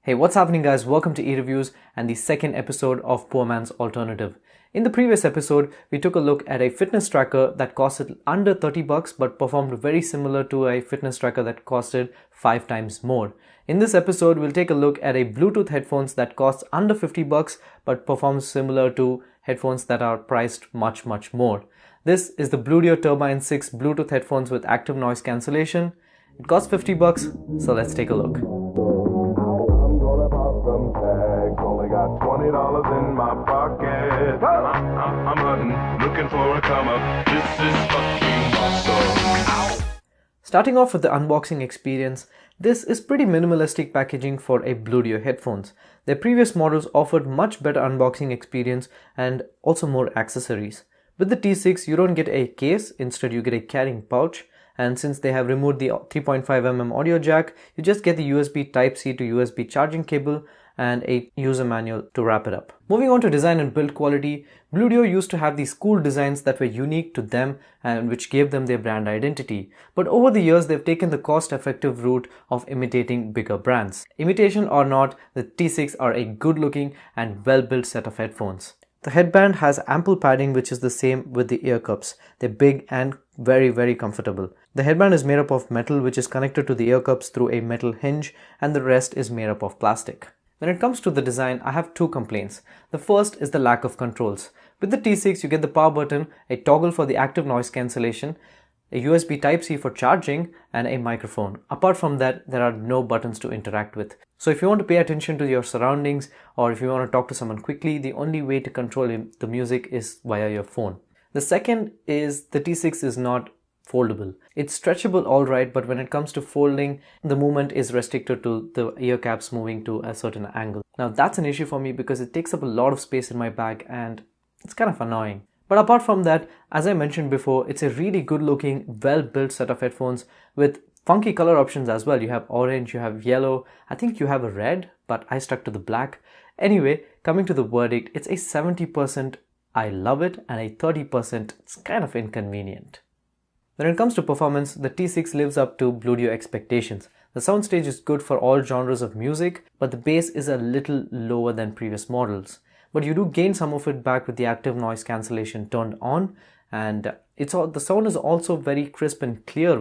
Hey, what's happening guys? Welcome to EReviews and the second episode of Poor Man's Alternative. In the previous episode, we took a look at a fitness tracker that costed under 30 bucks but performed very similar to a fitness tracker that costed 5 times more. In this episode, we'll take a look at a Bluetooth headphones that costs under 50 bucks but performs similar to headphones that are priced much more. This is the Bluedio T6 Bluetooth headphones with active noise cancellation. It costs 50 bucks, so let's take a look. Only got $20 in my pocket. I'm hunting, looking for a come up. This is fucking awesome. Starting off with the unboxing experience, this is pretty minimalistic packaging for a Bluedio headphones. Their previous models offered much better unboxing experience and also more accessories. With the T6, you don't get a case, instead you get a carrying pouch. And since they have removed the 3.5mm audio jack, you just get the USB Type-C to USB charging cable and a user manual to wrap it up. Moving on to design and build quality, Bluedio used to have these cool designs that were unique to them and which gave them their brand identity. But over the years, they've taken the cost-effective route of imitating bigger brands. Imitation or not, the T6 are a good-looking and well-built set of headphones. The headband has ample padding, which is the same with the ear cups. They're big and very comfortable. The headband is made up of metal, which is connected to the ear cups through a metal hinge, and the rest is made up of plastic. When it comes to the design, I have two complaints. The first is the lack of controls. With the T6, you get the power button, a toggle for the active noise cancellation, a USB Type-C for charging, and a microphone. Apart from that, there are no buttons to interact with. So if you want to pay attention to your surroundings or if you want to talk to someone quickly, the only way to control the music is via your phone. The second is the T6 is not foldable. It's stretchable alright, but when it comes to folding, the movement is restricted to the ear caps moving to a certain angle. Now that's an issue for me because it takes up a lot of space in my bag and it's kind of annoying. But apart from that, as I mentioned before, it's a really good looking, well-built set of headphones with funky color options as well. You have orange, you have yellow, I think you have a red, but I stuck to the black. Anyway, coming to the verdict, it's a 70% I love it and a 30% it's kind of inconvenient. When it comes to performance, the T6 lives up to Bluedio expectations. The soundstage is good for all genres of music, but the bass is a little lower than previous models. But you do gain some of it back with the active noise cancellation turned on, and the sound is also very crisp and clear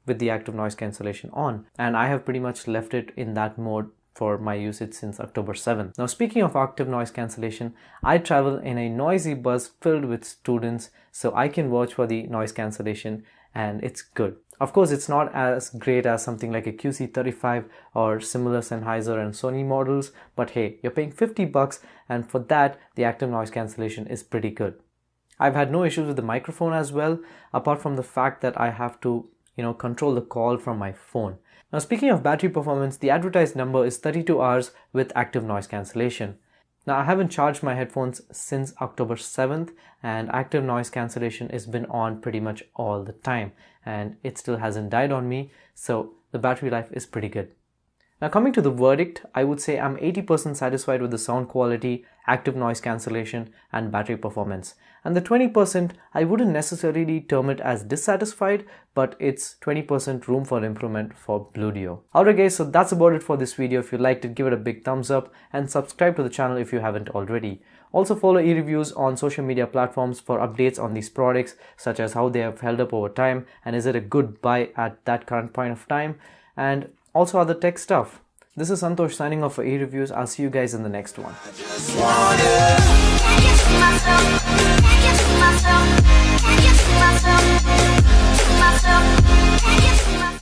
with the active noise cancellation on. And I have pretty much left it in that mode for my usage since October 7th. Now speaking of active noise cancellation, I travel in a noisy bus filled with students, so I can watch for the noise cancellation and it's good. Of course, it's not as great as something like a QC35 or similar Sennheiser and Sony models, but hey, you're paying 50 bucks and for that, the active noise cancellation is pretty good. I've had no issues with the microphone as well, apart from the fact that I have to, control the call from my phone. Now speaking of battery performance, the advertised number is 32 hours with active noise cancellation. Now I haven't charged my headphones since October 7th and active noise cancellation has been on pretty much all the time and it still hasn't died on me, so the battery life is pretty good. Now coming to the verdict, I would say I'm 80% satisfied with the sound quality, active noise cancellation and battery performance. And the 20%, I wouldn't necessarily term it as dissatisfied, but it's 20% room for improvement for Bluedio. Alright guys, so that's about it for this video. If you liked it, give it a big thumbs up and subscribe to the channel if you haven't already. Also follow EReviews on social media platforms for updates on these products, such as how they have held up over time and is it a good buy at that current point of time, and also other tech stuff. This is Santosh signing off for EReviews. I'll see you guys in the next one.